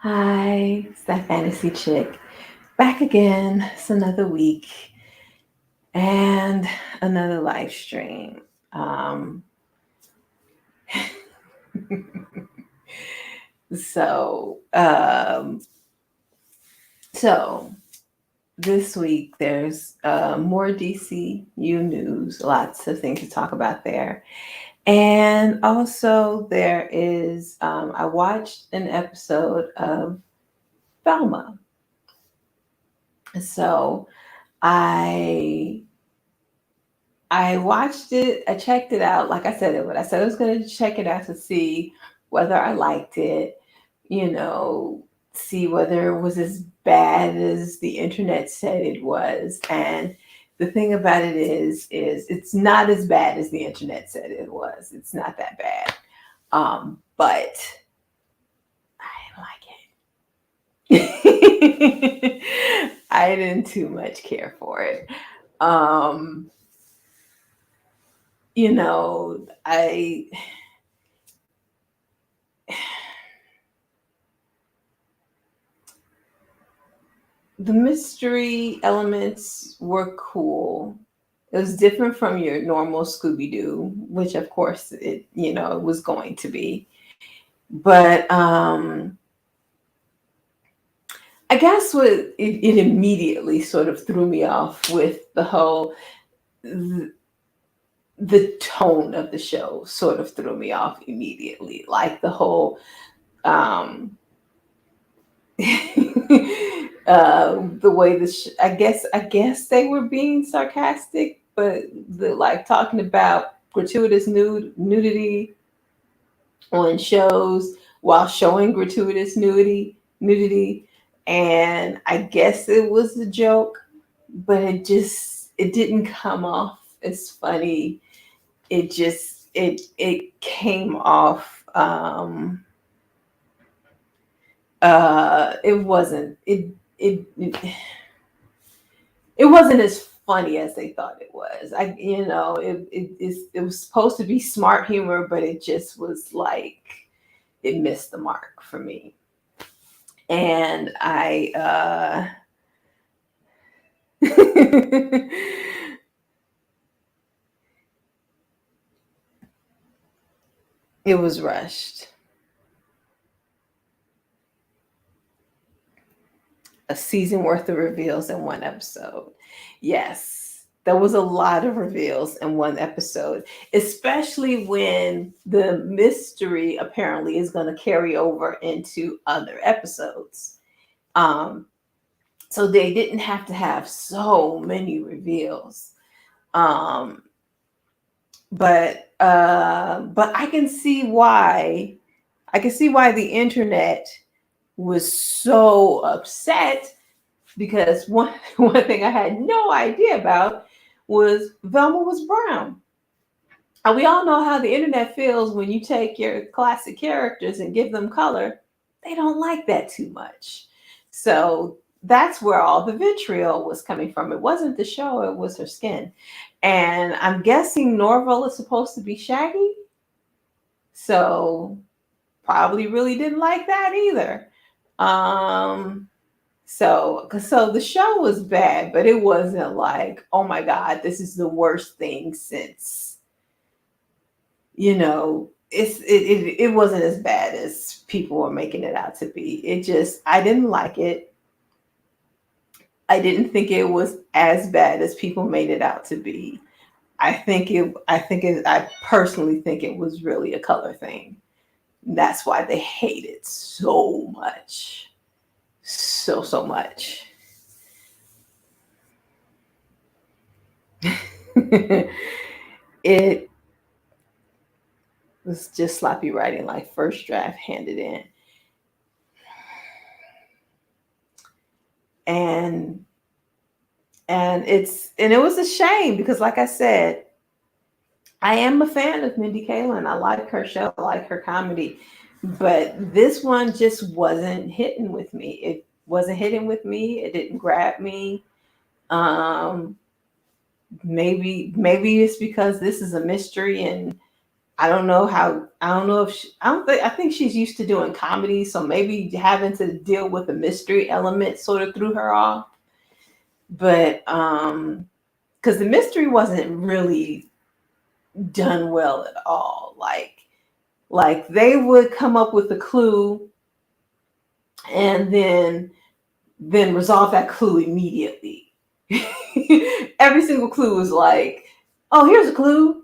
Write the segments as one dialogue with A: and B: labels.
A: Hi, it's that fantasy chick. Back again. It's another week and another live stream. Um, so, um, so this week there's more DCU news, lots of things to talk about there. And also, there is, I watched an episode of Velma. So, I I watched it. I checked it out. Like I said, it. I said I was going to check it out to see whether I liked it. You know, see whether it was as bad as the internet said it was. And the thing about it is it's not as bad as the internet said it was. It's not that bad. But I didn't like it. I didn't too much care for it. Um, I the mystery elements were cool. It was different from your normal Scooby Doo, which of course it was going to be. But I guess it immediately sort of threw me off with the, the tone of the show sort of threw me off immediately. Like the whole the way I guess they were being sarcastic, but like talking about gratuitous nudity on shows while showing gratuitous nudity, and I guess it was a joke, but it didn't come off as funny. It came off. It wasn't it wasn't as funny as they thought it was. It was supposed to be smart humor, but it just was like it missed the mark for me. And I it was rushed. A season worth of reveals in one episode. Yes, there was a lot of reveals in one episode, especially when the mystery apparently is going to carry over into other episodes. Um, so they didn't have to have so many reveals. Um, but I can see why the internet was so upset, because one thing I had no idea about was Velma was brown. And we all know how the internet feels when you take your classic characters and give them color. They don't like that too much. So that's where all the vitriol was coming from. It wasn't the show, it was her skin. And I'm guessing Norval is supposed to be Shaggy. So probably really didn't like that either. Um, so the show was bad, but it wasn't like, oh my God, this is the worst thing since, it wasn't as bad as people were making it out to be. I didn't like it. I didn't think it was as bad as people made it out to be. I personally think it was really a color thing. That's why they hate it so much. So much. It was just sloppy writing, like first draft handed in. And it was a shame because, like I said, I am a fan of Mindy Kaling. I like her show, I like her comedy, but this one just wasn't hitting with me. It wasn't hitting with me. It didn't grab me. Um, maybe it's because this is a mystery, and I don't know if I think she's used to doing comedy, so maybe having to deal with the mystery element sort of threw her off. But because the mystery wasn't really done well at all. Like they would come up with a clue and then resolve that clue immediately. Every single clue was like, oh, here's a clue,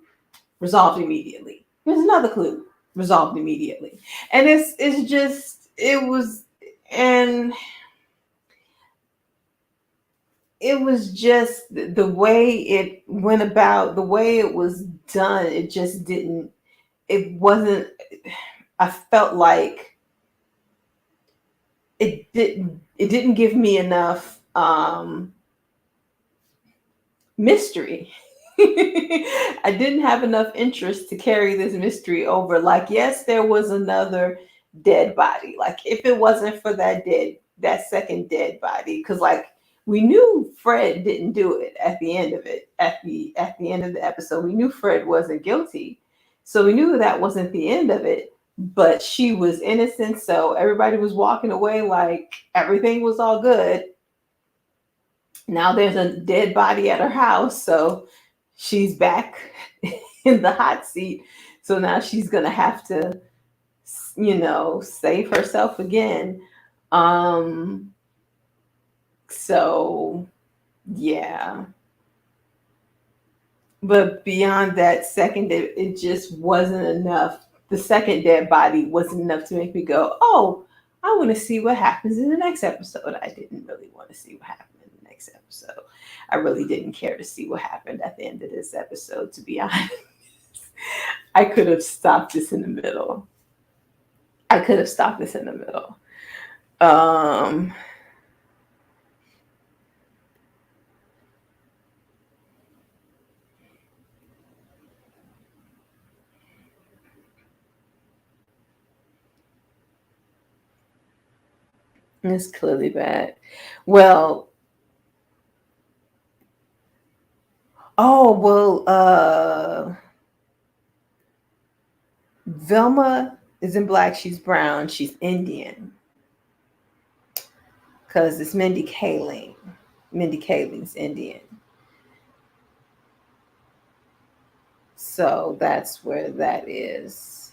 A: resolved immediately. Here's another clue, resolved immediately. And it's just and it was just the way it went about, the way it was done. It just didn't. It wasn't. I felt like it didn't. It didn't give me enough mystery. I didn't have enough interest to carry this mystery over. Like, yes, there was another dead body. Like, if it wasn't for that second dead body, because like we knew Fred didn't do it at the end of it, at the end of the episode, we knew Fred wasn't guilty. So we knew that wasn't the end of it. But she was innocent, so everybody was walking away like everything was all good. Now there's a dead body at her house, so she's back in the hot seat. So now she's gonna have to, save herself again. Um, so yeah. But beyond that second, it just wasn't enough. The second dead body wasn't enough to make me go, oh, I want to see what happens in the next episode. I didn't really want to see what happened in the next episode. I really didn't care to see what happened at the end of this episode, to be honest. I could have stopped this in the middle. I could have stopped this in the middle. Um, it's clearly bad. Well, Velma isn't black, she's brown, she's Indian. Because it's Mindy Kaling. Mindy Kaling's Indian. So that's where that is.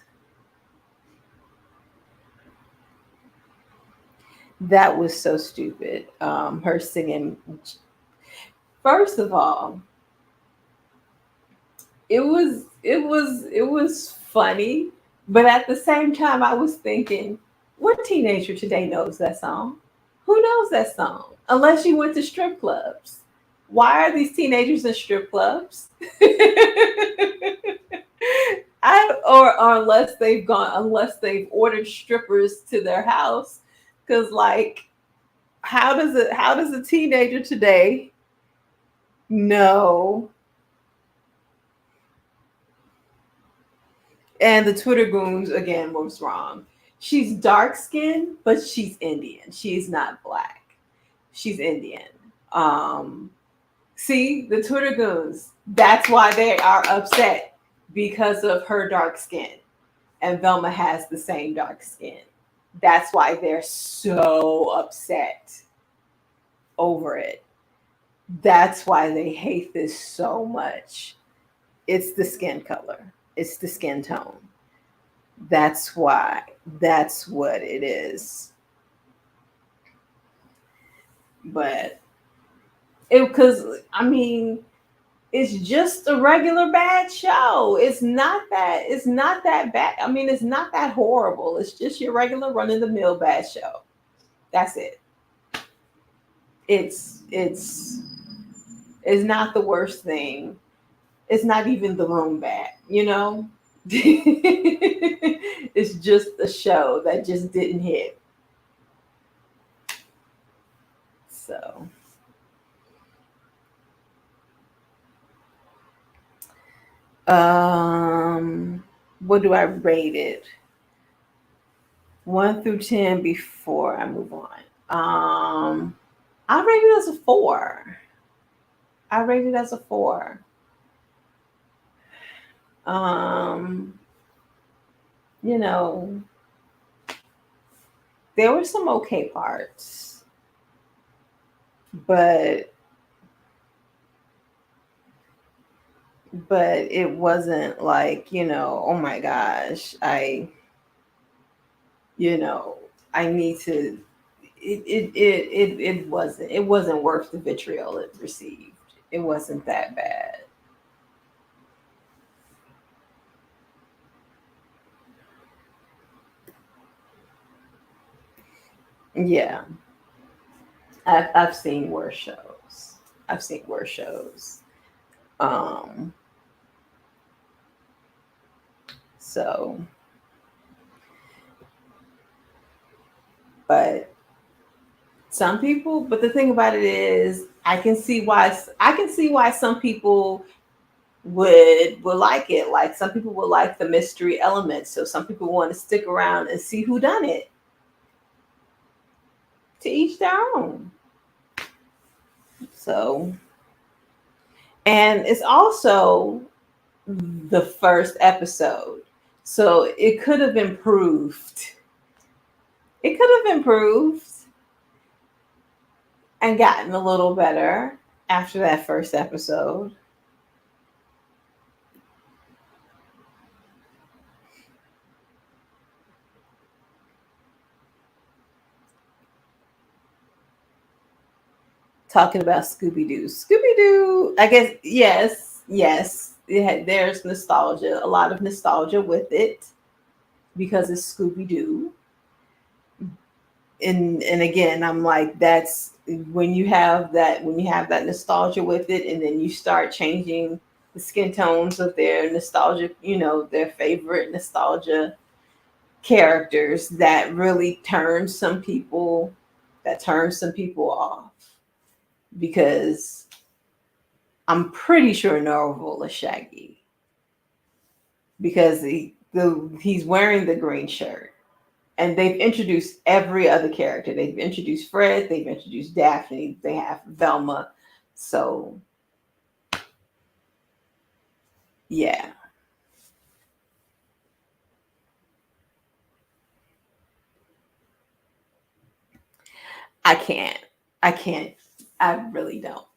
A: That was so stupid. Her singing. First of all, it was funny, but at the same time, I was thinking, what teenager today knows that song? Who knows that song? Unless you went to strip clubs. Why are these teenagers in strip clubs? Or unless they've ordered strippers to their house, because like, how does a teenager today know? And the Twitter goons again was wrong. She's dark skinned, but she's Indian. She's not black. She's Indian. Um, See, the Twitter goons, that's why they are upset, because of her dark skin. And Velma has the same dark skin. That's why they're so upset over it. That's why they hate this so much. It's the skin color, it's the skin tone. That's why. That's what it is. But because I mean, it's just a regular bad show. It's not that bad. I mean, it's not that horrible. It's just your regular run of the mill bad show. That's it. It's it's not the worst thing. It's not even the room bad, you know? It's just a show that just didn't hit. So what do I rate it? 1 through 10 before I move on. I rate it as a 4. I rate it as a 4. Um you know, there were some okay parts, but it wasn't like, oh my gosh, you know, I need to. It wasn't worth the vitriol it received. It wasn't that bad. Yeah, I've seen worse shows. I've seen worse shows. Um, so, but but the thing about it is, I can see why some people would like it. Like some people would like the mystery element, so some people want to stick around and see who done it. To each their own. So, and it's also the first episode, so it could have improved. It could have improved and gotten a little better after that first episode. Talking about Scooby Doo. Scooby Doo, I guess, yes, yes. There's nostalgia, a lot of nostalgia with it because it's Scooby Doo. And again, I'm like, that's when you have that nostalgia with it, and then you start changing the skin tones of their nostalgia, their favorite nostalgia characters, that turns some people off, because I'm pretty sure Norval is Shaggy, because he's wearing the green shirt, and they've introduced every other character. They've introduced Fred, they've introduced Daphne, they have Velma. So yeah, I can't. I can't. I really don't.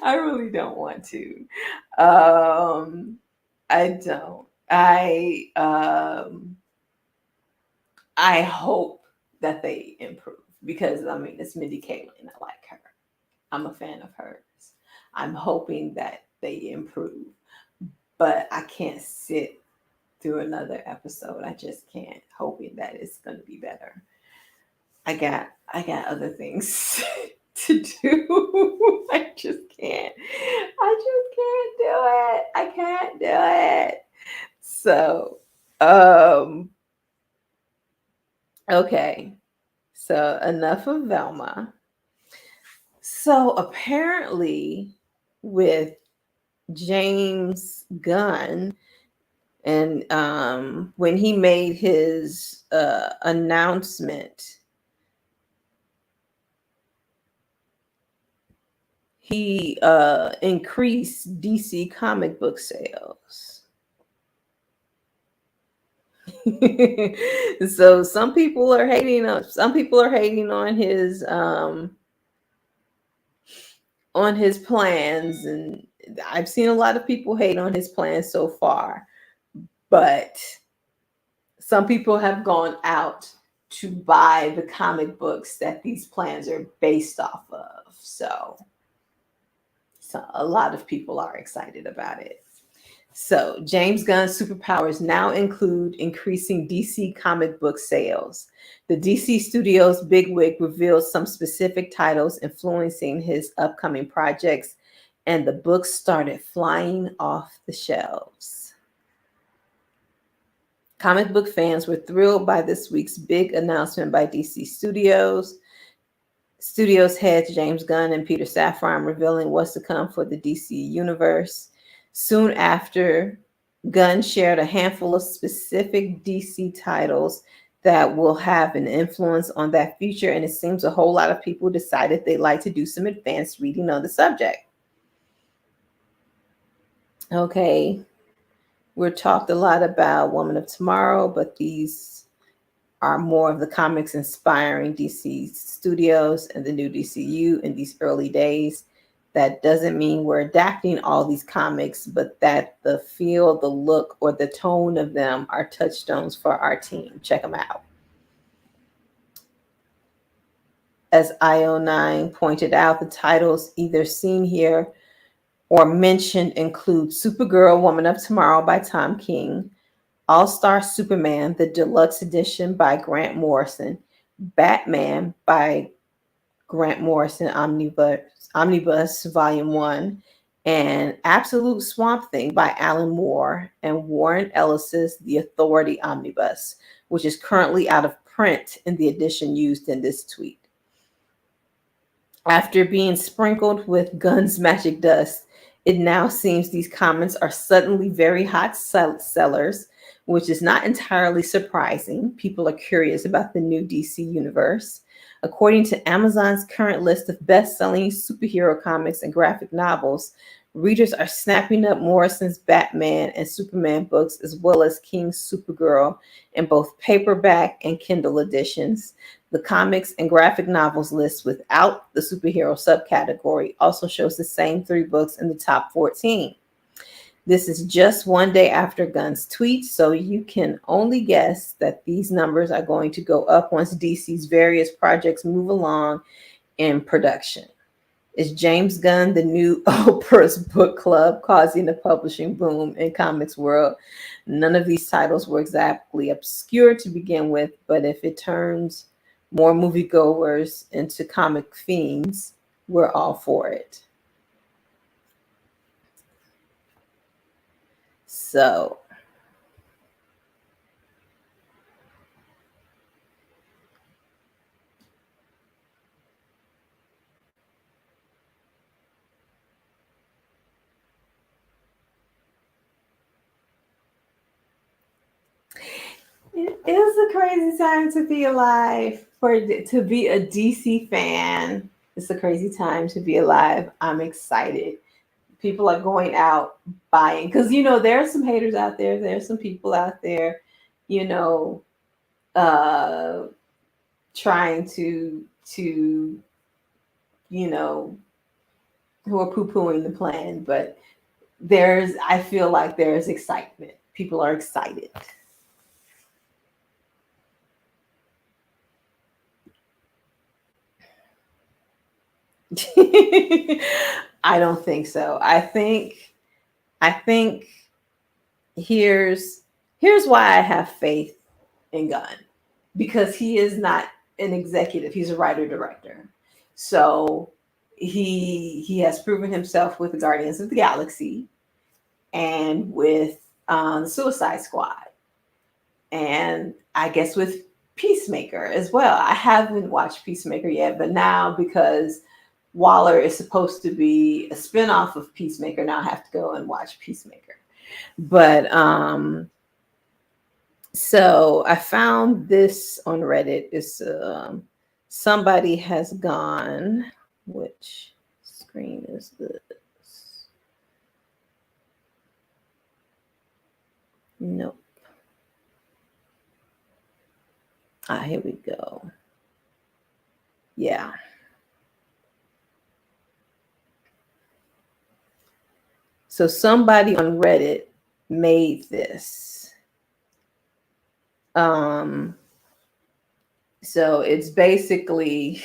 A: I really don't want to. Um, I don't. I hope that they improve, because I mean, it's Mindy Kaling. I like her. I'm a fan of hers. I'm hoping that they improve, but I can't sit through another episode. I just can't, hoping that it's going to be better. I got other things to do. I just can't. I just can't do it. I can't do it. So, um, okay. So enough of Velma. So apparently, with James Gunn, and when he made his announcement, he increased DC comic book sales. So some people are hating on his plans, and I've seen a lot of people hate on his plans so far, but some people have gone out to buy the comic books that these plans are based off of. So a lot of people are excited about it. So, James Gunn's superpowers now include increasing DC comic book sales. The DC Studios bigwig revealed some specific titles influencing his upcoming projects, and the books started flying off the shelves. Comic book fans were thrilled by this week's big announcement by DC Studios. Studios heads James Gunn and Peter Safran revealing what's to come for the DC universe. Soon after, Gunn shared a handful of specific DC titles that will have an influence on that future, and it seems a whole lot of people decided they'd like to do some advanced reading on the subject. Okay. We've talked a lot about Woman of Tomorrow, but these are more of the comics inspiring DC studios and the new DCU in these early days. That doesn't mean we're adapting all these comics, but that the feel, the look, or the tone of them are touchstones for our team. Check them out. As IO9 pointed out, the titles either seen here or mentioned include Supergirl, Woman of Tomorrow by Tom King, All-Star Superman, the Deluxe Edition by Grant Morrison, Batman by Grant Morrison Omnibus Volume 1, and Absolute Swamp Thing by Alan Moore and Warren Ellis's The Authority Omnibus, which is currently out of print in the edition used in this tweet. After being sprinkled with Gunn's magic dust, it now seems these comments are suddenly very hot sellers, which is not entirely surprising. People are curious about the new DC universe. According to Amazon's current list of best-selling superhero comics and graphic novels, readers are snapping up Morrison's Batman and Superman books, as well as King's Supergirl in both paperback and Kindle editions. The comics and graphic novels list without the superhero subcategory also shows the same 3 books in the top 14. This is just one day after Gunn's tweet, so you can only guess that these numbers are going to go up once DC's various projects move along in production. Is James Gunn the new Oprah's book club causing a publishing boom in comics world? None of these titles were exactly obscure to begin with, but if it turns more moviegoers into comic fiends, we're all for it. So it is a crazy time to be alive. To be a DC fan, it's a crazy time to be alive. I'm excited. People are going out buying because there are some haters out there. There's some people out there, you know, uh, trying to who are poo-pooing the plan. But I feel like there's excitement. People are excited. I don't think so. I think here's why I have faith in Gunn, because he is not an executive, he's a writer director. So he has proven himself with the Guardians of the Galaxy and with the Suicide Squad, and I guess with Peacemaker as well. I haven't watched Peacemaker yet, but now because Waller is supposed to be a spinoff of Peacemaker, now I have to go and watch Peacemaker. But so I found this on Reddit. It's somebody has gone. Which screen is this? Nope. Here we go. Yeah. So somebody on Reddit made this. So it's basically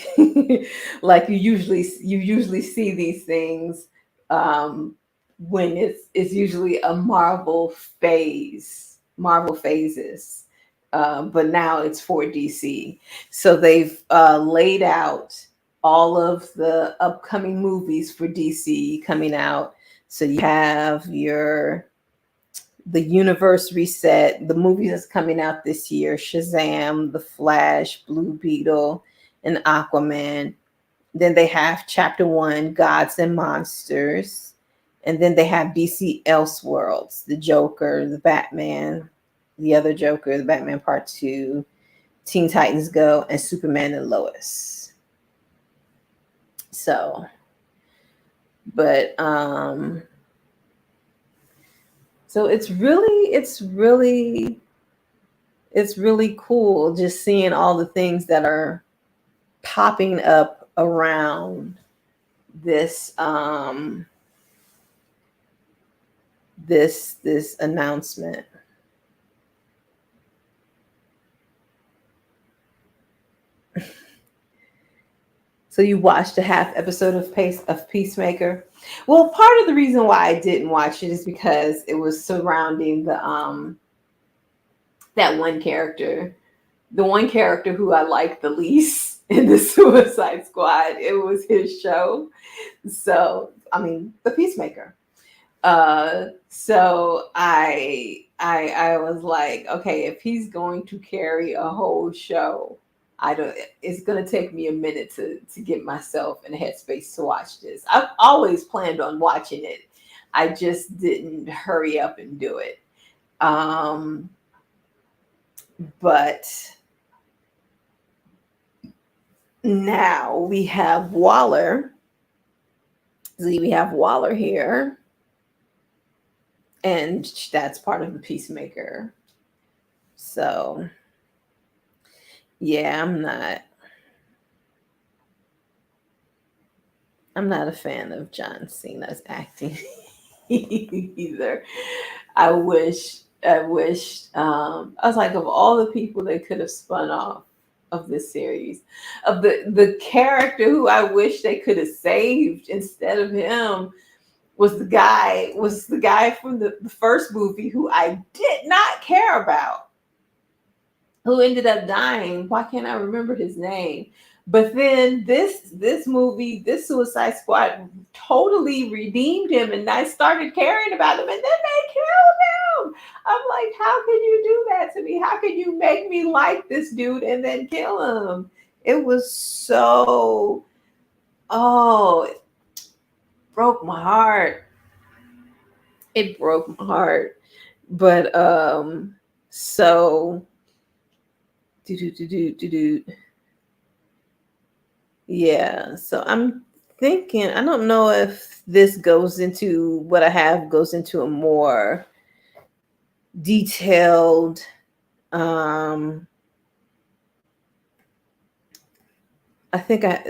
A: like you usually see these things when it's usually a Marvel phases, but now it's for DC. So they've laid out all of the upcoming movies for DC coming out. So you have the universe reset, the movies that's coming out this year: Shazam, The Flash, Blue Beetle, and Aquaman. Then they have Chapter 1, Gods and Monsters. And then they have DC Elseworlds, the Joker, the Batman, the other Joker, the Batman Part 2, Teen Titans Go, and Superman and Lois. So, but So it's really cool just seeing all the things that are popping up around this this announcement. So you watched a half episode of Peacemaker. Well, part of the reason why I didn't watch it is because it was surrounding the that one character, the one character who I liked the least in the Suicide Squad. It was his show. So I mean, the Peacemaker. So I was like, okay, if he's going to carry a whole show, I don't. It's gonna take me a minute to get myself in a headspace to watch this. I've always planned on watching it. I just didn't hurry up and do it. Um, but now we have Waller. See, we have Waller here, and that's part of the Peacemaker. So yeah, I'm not a fan of John Cena's acting either. I was like, of all the people they could have spun off of this series, of the character who I wish they could have saved instead of him was the guy from the first movie who I did not care about, who ended up dying. Why can't I remember his name? But then this movie, this Suicide Squad, totally redeemed him, and I started caring about him, and then they killed him. I'm like, how can you do that to me? How can you make me like this dude and then kill him? It was so, oh, it broke my heart. It broke my heart. But so do do do do do do. Yeah, so I'm thinking, I don't know if this goes into what I have goes into a more detailed um I think I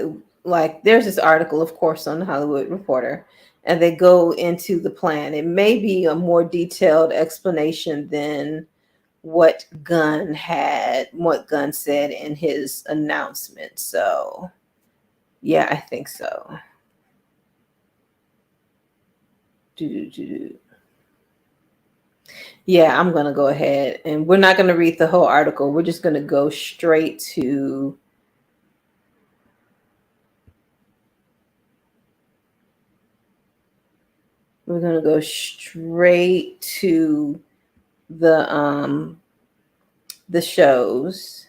A: like there's this article of course on the Hollywood Reporter, and they go into the plan. It may be a more detailed explanation than what Gunn said in his announcement. So yeah, I think so. Yeah, I'm going to go ahead, and we're not going to read the whole article. We're just going to go straight to the the shows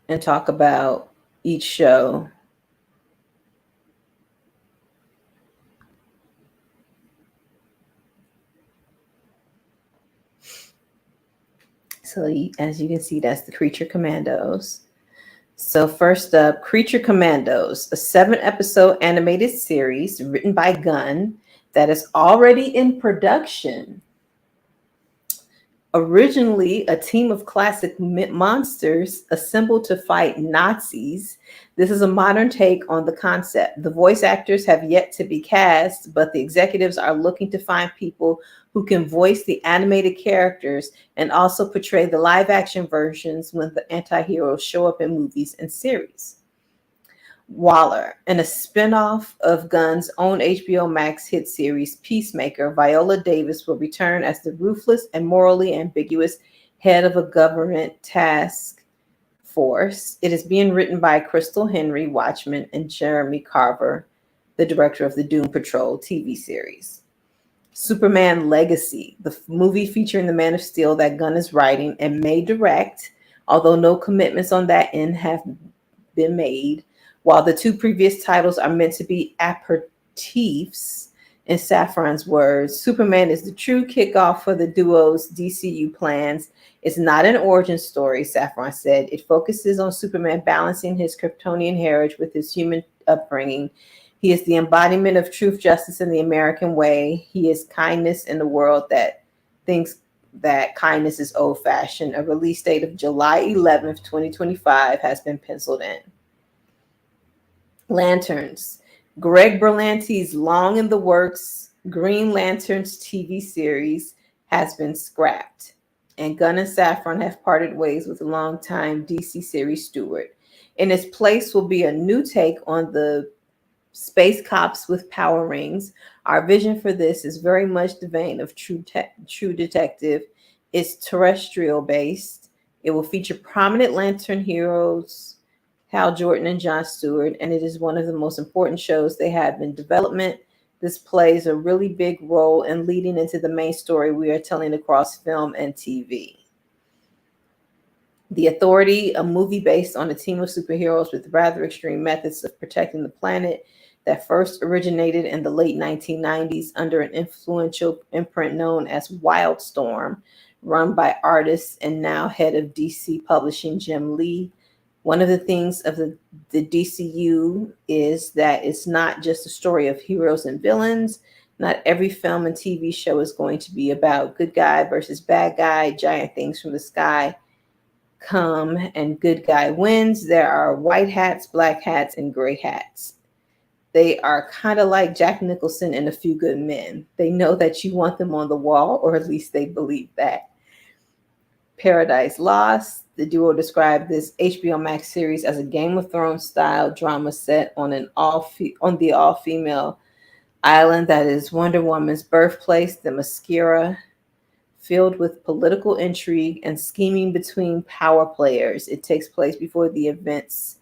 A: and talk about each show. So as you can see, that's the Creature Commandos. So first up, Creature Commandos, a 7-episode animated series written by Gunn that is already in production. Originally a team of classic monsters assembled to fight Nazis, this is a modern take on the concept. The voice actors have yet to be cast, but the executives are looking to find people who can voice the animated characters and also portray the live action versions when the anti-heroes show up in movies and series. Waller, in a spin-off of Gunn's own HBO Max hit series Peacemaker, Viola Davis will return as the ruthless and morally ambiguous head of a government task force. It is being written by Crystal Henry, Watchmen, and Jeremy Carver, the director of the Doom Patrol TV series. Superman Legacy, the movie featuring the Man of Steel that Gunn is writing and may direct, although no commitments on that end have been made. While the two previous titles are meant to be aperitifs, in Safran's words, Superman is the true kickoff for the duo's DCU plans. It's not an origin story, Safran said. It focuses on Superman balancing his Kryptonian heritage with his human upbringing, He is the embodiment of truth, justice, and the American way. He is kindness in the world that thinks that kindness is old fashioned. A release date of July 11th, 2025 has been penciled in. Lanterns. Greg Berlanti's long in the works Green Lanterns TV series has been scrapped, and Gunn and Saffron have parted ways with longtime DC series steward. In its place will be a new take on the space cops with power rings. Our vision for this is very much the vein of True Detective. It's terrestrial based. It will feature prominent Lantern heroes Hal Jordan and Jon Stewart, and it is one of the most important shows they have in development. This plays a really big role in leading into the main story we are telling across film and TV. The Authority, a movie based on a team of superheroes with rather extreme methods of protecting the planet that first originated in the late 1990s under an influential imprint known as Wildstorm, run by artist and now head of DC Publishing Jim Lee. One of the things of the DCU is that it's not just a story of heroes and villains. Not every film and TV show is going to be about good guy versus bad guy, giant things from the sky come and good guy wins. There are white hats, black hats, and gray hats. They are kind of like Jack Nicholson and A Few Good Men. They know that you want them on the wall, or at least they believe that. Paradise Lost. The duo described this HBO Max series as a Game of Thrones style drama set on the all-female island that is Wonder Woman's birthplace, the Mascara, filled with political intrigue and scheming between power players. It takes place before the events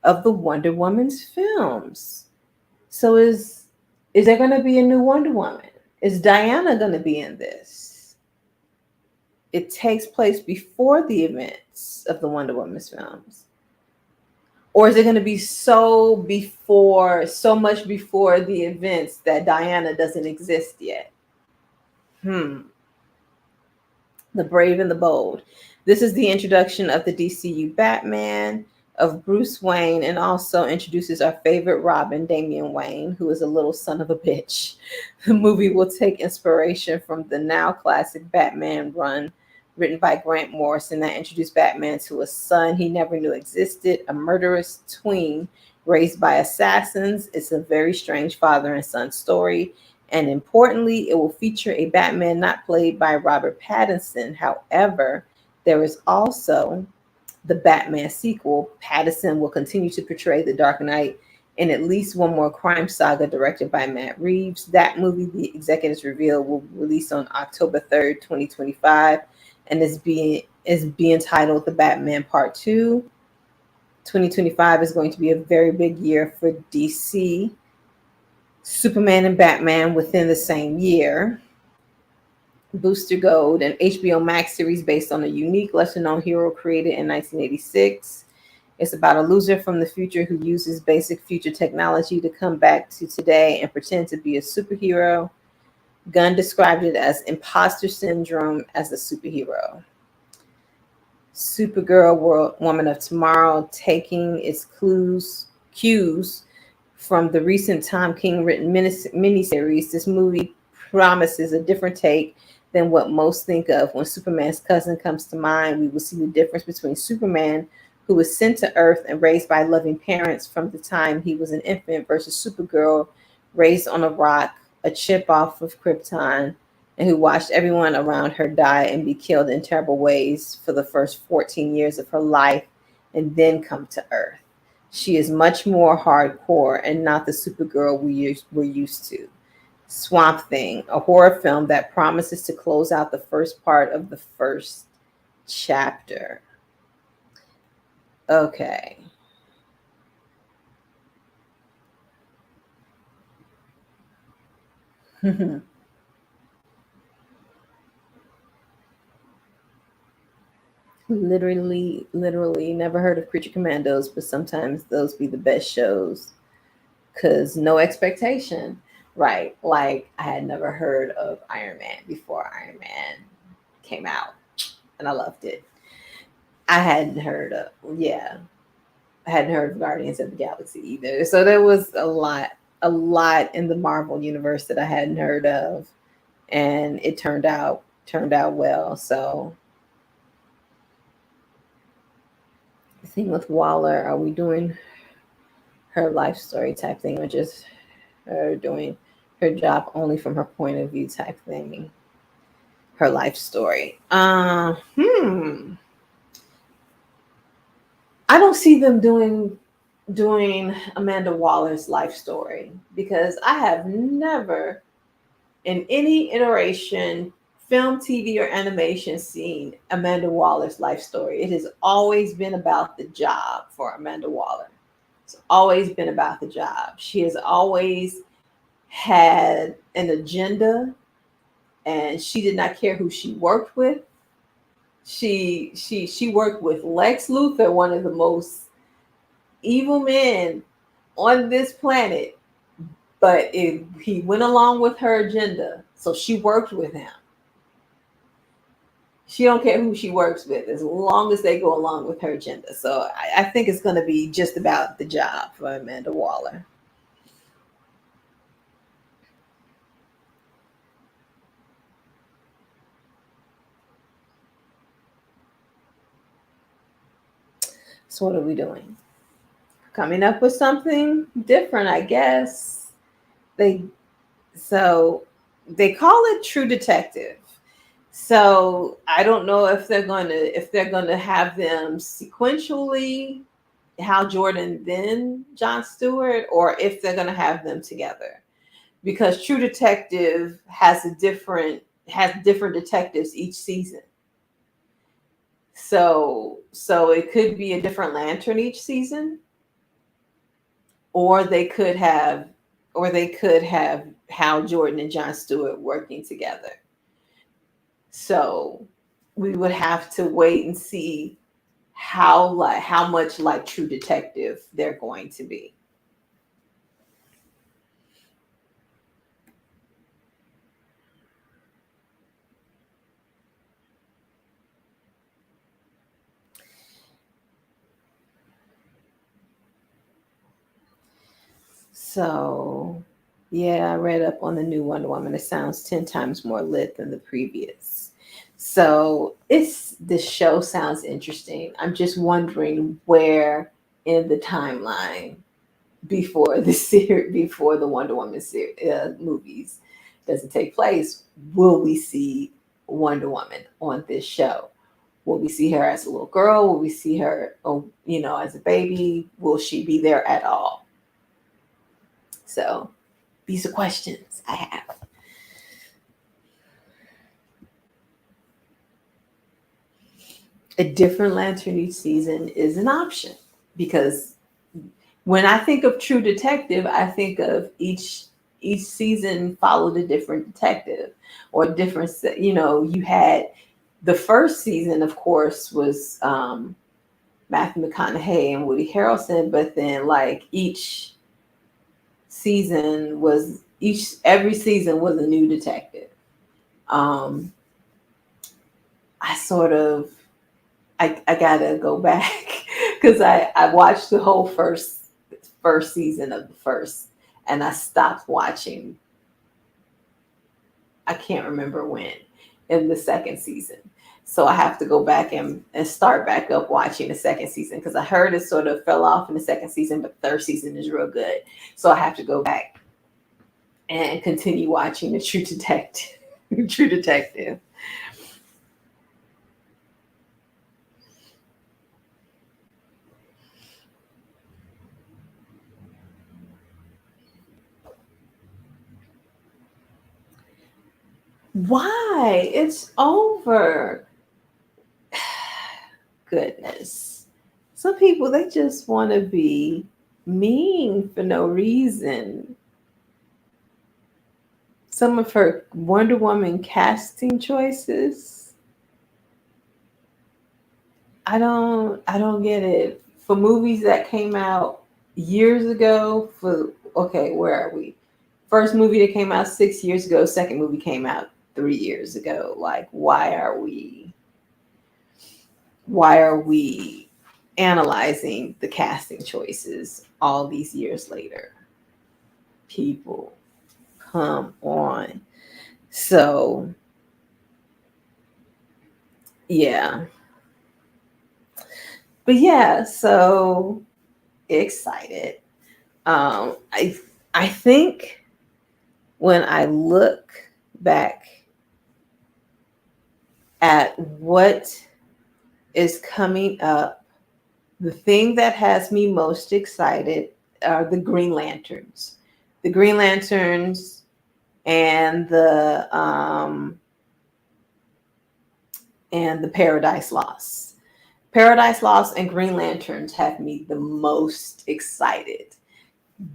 A: of the Wonder Woman's films. So is there going to be a new Wonder Woman? Is Diana going to be in this? It takes place before the events of the Wonder Woman's films. Or is it going to be so much before the events that Diana doesn't exist yet? The Brave and the Bold. This is the introduction of the DCU Batman, of Bruce Wayne, and also introduces our favorite Robin, Damian Wayne, who is a little son of a bitch. The movie will take inspiration from the now classic Batman run, written by Grant Morrison, that introduced Batman to a son he never knew existed, a murderous tween raised by assassins. It's a very strange father and son story. And importantly, it will feature a Batman not played by Robert Pattinson. However, there is also the Batman sequel. Pattinson will continue to portray the Dark Knight in at least one more crime saga directed by Matt Reeves. That movie, the executives reveal, will release on October 3rd, 2025, and is being titled The Batman Part 2. 2025 is going to be a very big year for DC. Superman and Batman within the same year. Booster Gold, an HBO Max series based on a unique, lesser-known hero created in 1986. It's about a loser from the future who uses basic future technology to come back to today and pretend to be a superhero. Gunn described it as imposter syndrome as a superhero. Supergirl, Woman of Tomorrow, taking its cues from the recent Tom King written miniseries. This movie promises a different take than what most think of. When Superman's cousin comes to mind, we will see the difference between Superman, who was sent to Earth and raised by loving parents from the time he was an infant, versus Supergirl, raised on a rock, a chip off of Krypton, and who watched everyone around her die and be killed in terrible ways for the first 14 years of her life and then come to Earth. She is much more hardcore and not the Supergirl we're used to. Swamp Thing, a horror film that promises to close out the first part of the first chapter. Okay. Literally, never heard of Creature Commandos, but sometimes those be the best shows. Cause no expectation. Right. Like I had never heard of Iron Man before Iron Man came out. And I loved it. I hadn't heard of I hadn't heard of Guardians of the Galaxy either. So there was a lot a lot in the Marvel universe that I hadn't heard of, and it turned out well. So the thing with Waller, are we doing her life story type thing, or just her doing her job only from her point of view type thing? Her life story. I don't see them doing Amanda Waller's life story because I have never in any iteration, film, TV, or animation, seen Amanda Waller's life story. It has always been about the job for Amanda Waller. It's always been about the job. She has always had an agenda, and she did not care who she worked with. She worked with Lex Luthor, one of the most evil men on this planet, but he went along with her agenda, so she worked with him. She don't care who she works with as long as they go along with her agenda. So I think it's going to be just about the job for Amanda Waller. So what are we doing? Coming up with something different, I guess. They so they call it True Detective. So I don't know if they're gonna have them sequentially, Hal Jordan then John Stewart, or if they're gonna have them together. Because True Detective has different detectives each season. So it could be a different lantern each season, or they could have Hal Jordan and John Stewart working together. So we would have to wait and see how much like True Detective they're going to be. So yeah, I read up on the new Wonder Woman. It sounds 10 times more lit than the previous. So it's this show sounds interesting. I'm just wondering where in the timeline before the before the Wonder Woman movies doesn't take place, will we see Wonder Woman on this show? Will we see her as a little girl? Will we see her, as a baby? Will she be there at all? So these are questions I have. A different lantern each season is an option because when I think of True Detective, I think of each season followed a different detective or different. You had the first season, of course, was Matthew McConaughey and Woody Harrelson, but then like every season was a new detective. Um, I sort of I gotta go back because I watched the whole first season of the first, and I stopped watching. I can't remember when in the second season. So I have to go back and start back up watching the second season because I heard it sort of fell off in the second season, but the third season is real good. So I have to go back and continue watching the True Detective. True Detective. Why? It's over. Goodness. Some people they just want to be mean for no reason. Some of her Wonder Woman casting choices, I don't get it. For movies that came out years ago, okay, where are we? First movie that came out 6 years ago, second movie came out 3 years ago. Like, why are we analyzing the casting choices all these years later? people, come on. So yeah, but yeah, so excited. I think when I look back at what is coming up, the thing that has me most excited are the Green Lanterns. The Green Lanterns and the Paradise Lost. Paradise Lost and Green Lanterns have me the most excited.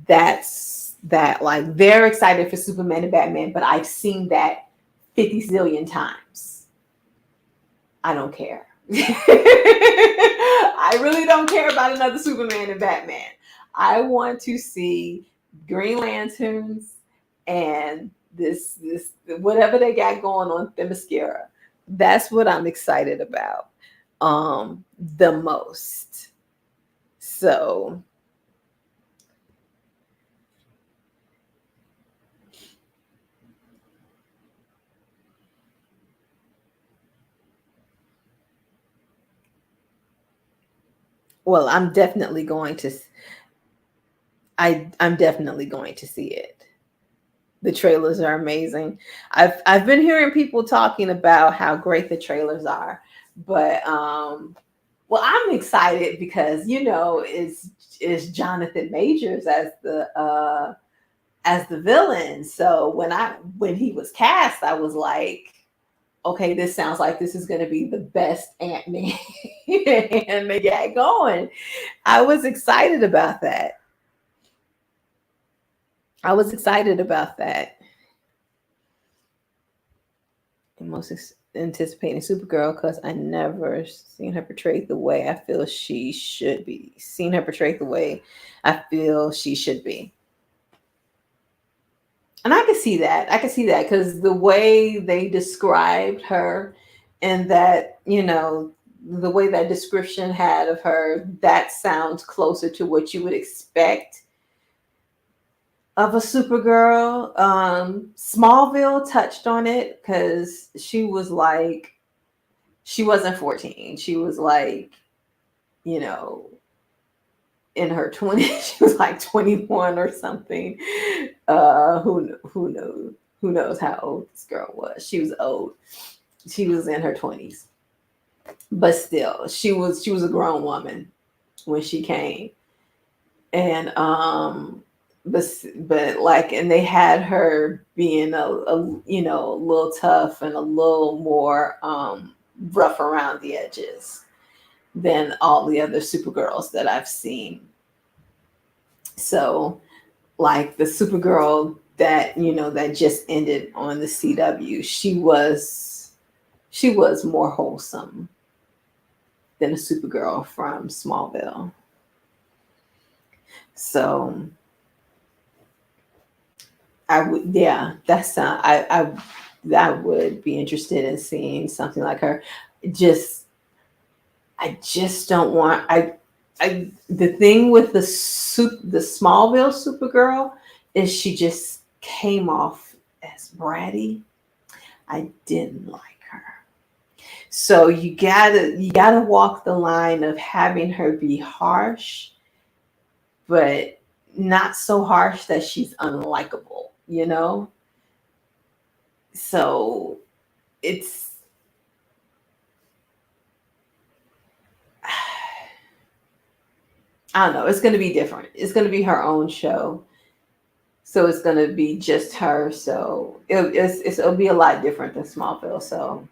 A: That's that, like, they're excited for Superman and Batman, but I've seen that 50 zillion times. I don't care. I really don't care about another Superman and Batman. I want to see Green Lanterns and this whatever they got going on Themyscira. That's what I'm excited about the most. So well, I'm definitely going to see it. The trailers are amazing. I've been hearing people talking about how great the trailers are, but well, I'm excited because it's Jonathan Majors as the villain. So when he was cast, I was like, okay, this sounds like this is going to be the best Ant-Man and they got going. I was excited about that. I was excited about that. And most anticipating Supergirl because I never seen her portrayed the way I feel she should be. Seen her portrayed the way I feel she should be. And I could see that. I could see that because the way they described her and that, the way that description had of her, that sounds closer to what you would expect of a Supergirl. Smallville touched on it because she wasn't 14. She was like, you know, in her 20s. She was like 21 or something. Who knows how old this girl was? She was old. She was in her 20s. But still, she was a grown woman when she came. And but like, and they had her being a little tough and a little more rough around the edges than all the other Supergirls that I've seen. So like the Supergirl that just ended on the CW, she was more wholesome than a Supergirl from Smallville. So I would, yeah, that's I would be interested in seeing something like her. Just I just don't want the thing with the Smallville Supergirl is she just came off as bratty. I didn't like her. So you gotta walk the line of having her be harsh, but not so harsh that she's unlikable, So it's I don't know. It's going to be different. It's going to be her own show. So it's going to be just her. So it'll be a lot different than Smallville. So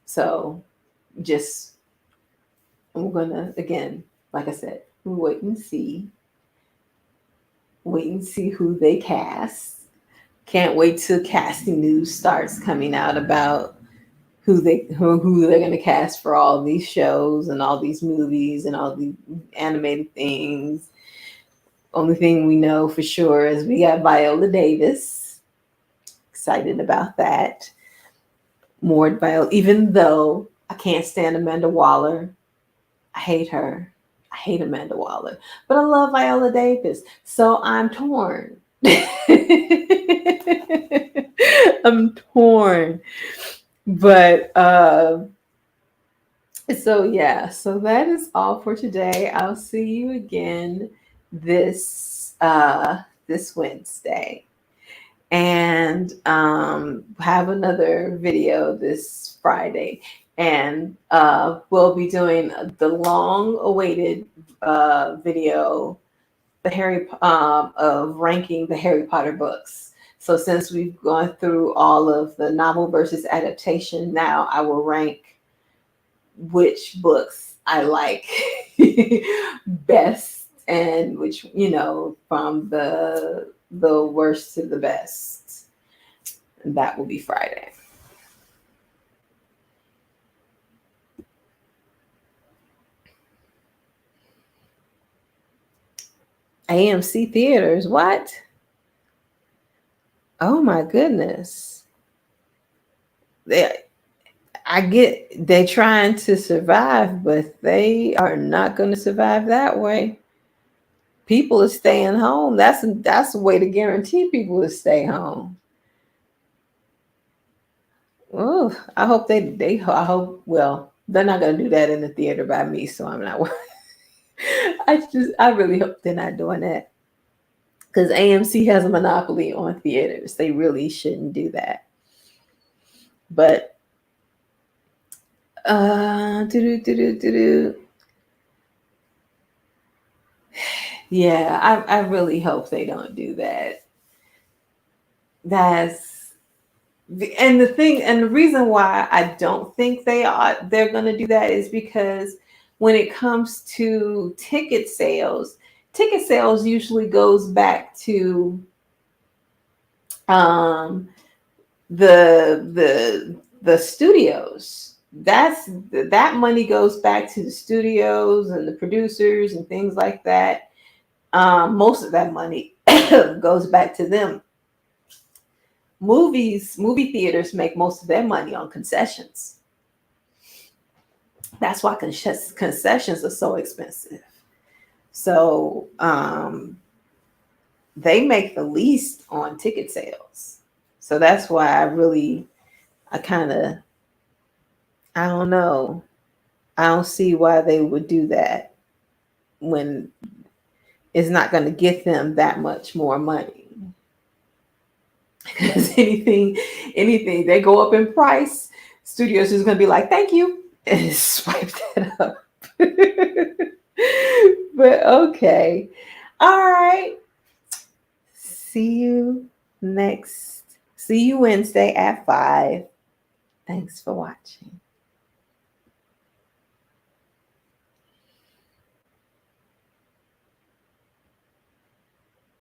A: so just, I'm going to, again, like I said, wait and see who they cast. Can't wait till casting news starts coming out about who they're going to cast for all these shows and all these movies and all these animated things. Only thing we know for sure is we got Viola Davis. Excited about that. More Viola, even though I can't stand Amanda Waller. I hate her. I hate Amanda Waller, but I love Viola Davis. So I'm torn. I'm torn. But so yeah, so that is all for today. I'll see you again this Wednesday. And have another video this Friday. And we'll be doing the long awaited video, the of ranking the Harry Potter books. So since we've gone through all of the novel versus adaptation, now I will rank which books I like best, and which, from the worst to the best. And that will be Friday. AMC theaters, what? Oh my goodness. I get they trying to survive, but they are not going to survive that way. People are staying home. That's a way to guarantee people to stay home. Oh, I hope I hope, well, they're not going to do that in the theater by me, so I'm not worried. I really hope they're not doing that, because AMC has a monopoly on theaters. They really shouldn't do that. But yeah, I really hope they don't do that. That's the reason why I don't think they're going to do that is because when it comes to ticket sales usually goes back to um the studios. That money goes back to the studios and the producers and things like that. Most of that money goes back to them. Movie theaters make most of their money on concessions. That's why concessions are so expensive. So they make the least on ticket sales. So that's why I kind of, I don't know. I don't see why they would do that when it's not going to get them that much more money. Because anything they go up in price, studios is going to be like, thank you, and swipe that up. But okay. All right. See you Wednesday at 5. Thanks for watching.